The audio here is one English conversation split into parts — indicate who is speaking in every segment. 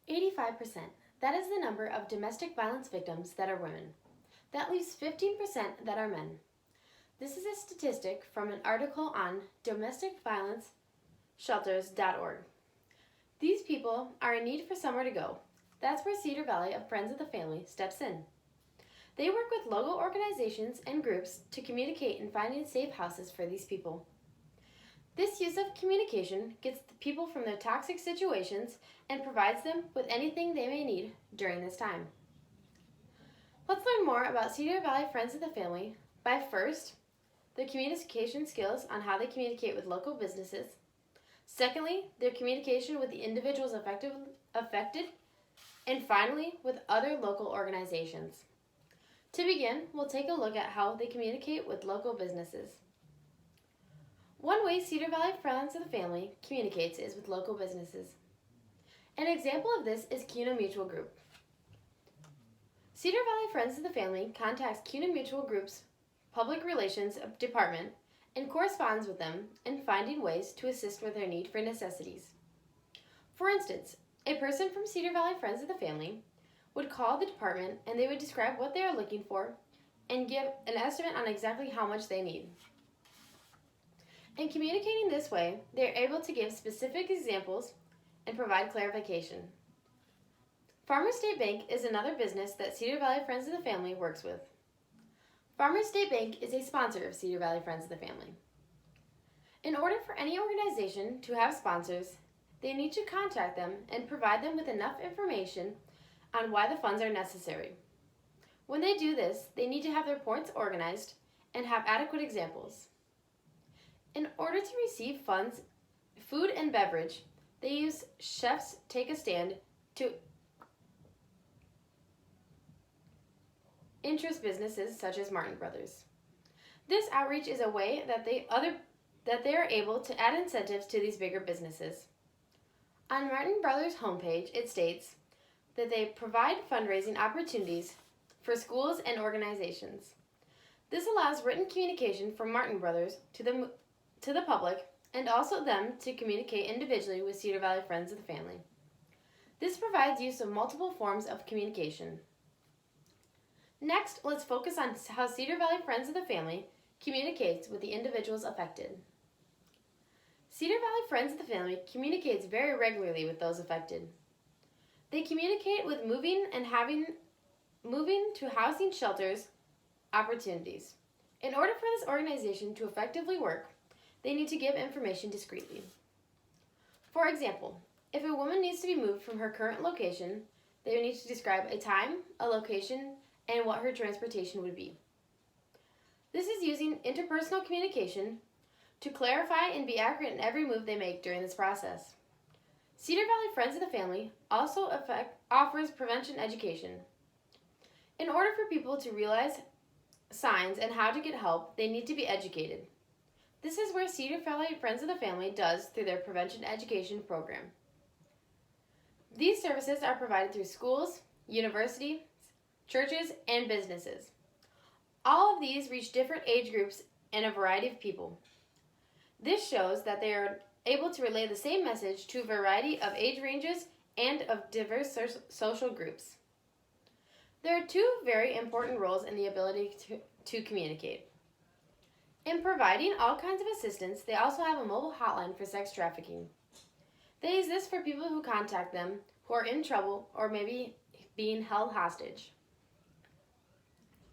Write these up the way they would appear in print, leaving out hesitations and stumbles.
Speaker 1: 85%. That is the number of domestic violence victims that are women. That leaves 15% that are men. This is a statistic from an article on domesticviolenceshelters.org. These people are in need for somewhere to go. That's where Cedar Valley of Friends of the Family steps in. They work with local organizations and groups to communicate in finding safe houses for these people. This use of communication gets the people from their toxic situations and provides them with anything they may need during this time. Let's learn more about Cedar Valley Friends of the Family by first, their communication skills on how they communicate with local businesses. Secondly, their communication with the individuals affected. And finally, with other local organizations. To begin, we'll take a look at how they communicate with local businesses. One way Cedar Valley Friends of the Family communicates is with local businesses. An example of this is CUNA Mutual Group. Cedar Valley Friends of the Family contacts CUNA Mutual Group's Public Relations Department and corresponds with them in finding ways to assist with their need for necessities. For instance, a person from Cedar Valley Friends of the Family would call the department and they would describe what they are looking for and give an estimate on exactly how much they need. In communicating this way, they are able to give specific examples and provide clarification. Farmers State Bank is another business that Cedar Valley Friends of the Family works with. Farmers State Bank is a sponsor of Cedar Valley Friends of the Family. In order for any organization to have sponsors, they need to contact them and provide them with enough information on why the funds are necessary. When they do this, they need to have their points organized and have adequate examples. In order to receive funds, food and beverage, they use Chefs Take a Stand to interest businesses such as Martin Brothers. This outreach is a way that they are able to add incentives to these bigger businesses. On Martin Brothers' homepage, it states that they provide fundraising opportunities for schools and organizations. This allows written communication from Martin Brothers to the public and also them to communicate individually with Cedar Valley Friends of the Family. This provides use of multiple forms of communication. Next, let's focus on how Cedar Valley Friends of the Family communicates with the individuals affected. Cedar Valley Friends of the Family communicates very regularly with those affected. They communicate with moving to housing shelters opportunities. In order for this organization to effectively work, they need to give information discreetly. For example, if a woman needs to be moved from her current location, they need to describe a time, a location, and what her transportation would be. This is using interpersonal communication to clarify and be accurate in every move they make during this process. Cedar Valley Friends of the Family also offers prevention education. In order for people to realize signs and how to get help, they need to be educated. This is where Cedar Valley Friends of the Family does through their prevention education program. These services are provided through schools, universities, churches, and businesses. All of these reach different age groups and a variety of people. This shows that they are able to relay the same message to a variety of age ranges and of diverse social groups. There are two very important roles in the ability to communicate. In providing all kinds of assistance, they also have a mobile hotline for sex trafficking. They use this for people who contact them who are in trouble or maybe being held hostage.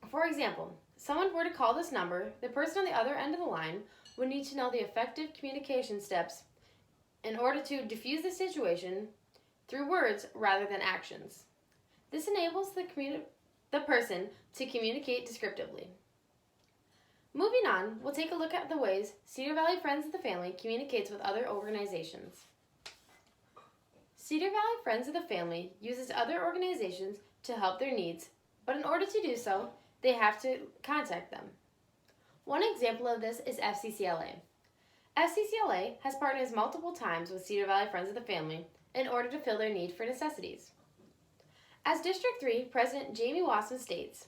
Speaker 1: For example, someone were to call this number, the person on the other end of the line would need to know the effective communication steps in order to diffuse the situation through words rather than actions. This enables the person to communicate descriptively. Moving on, we'll take a look at the ways Cedar Valley Friends of the Family communicates with other organizations. Cedar Valley Friends of the Family uses other organizations to help their needs, but in order to do so, they have to contact them. One example of this is FCCLA. FCCLA has partnered multiple times with Cedar Valley Friends of the Family in order to fill their need for necessities. As District 3 President Jamie Wasson states,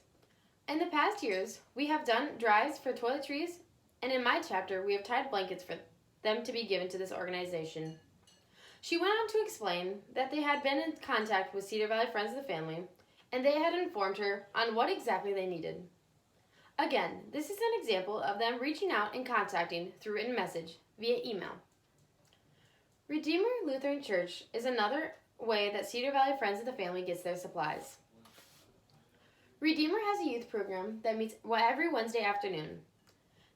Speaker 1: in the past years, we have done drives for toiletries, and in my chapter, we have tied blankets for them to be given to this organization. She went on to explain that they had been in contact with Cedar Valley Friends of the Family, and they had informed her on what exactly they needed. Again, this is an example of them reaching out and contacting through written message via email. Redeemer Lutheran Church is another way that Cedar Valley Friends of the Family gets their supplies. Redeemer has a youth program that meets every Wednesday afternoon.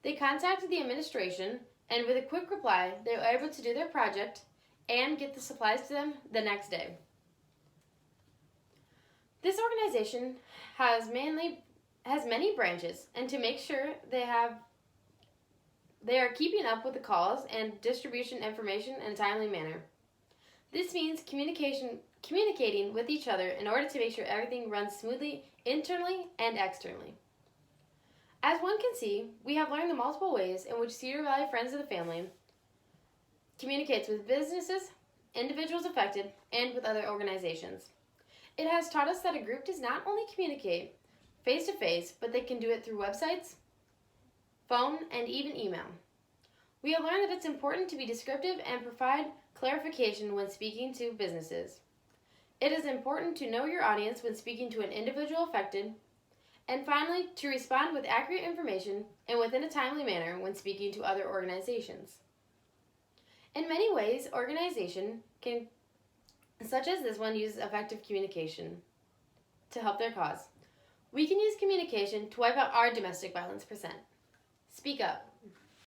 Speaker 1: They contacted the administration, and with a quick reply, they were able to do their project and get the supplies to them the next day. This organization has many branches, and to make sure they are keeping up with the calls and distribution information in a timely manner. This means communicating with each other in order to make sure everything runs smoothly internally and externally. As one can see, we have learned the multiple ways in which Cedar Valley Friends of the Family communicates with businesses, individuals affected, and with other organizations. It has taught us that a group does not only communicate face-to-face, but they can do it through websites, phone, and even email. We have learned that it's important to be descriptive and provide clarification when speaking to businesses. It is important to know your audience when speaking to an individual affected, and finally, to respond with accurate information and within a timely manner when speaking to other organizations. In many ways, organization can, such as this one, uses effective communication to help their cause. We can use communication to wipe out our domestic violence percent. Speak up.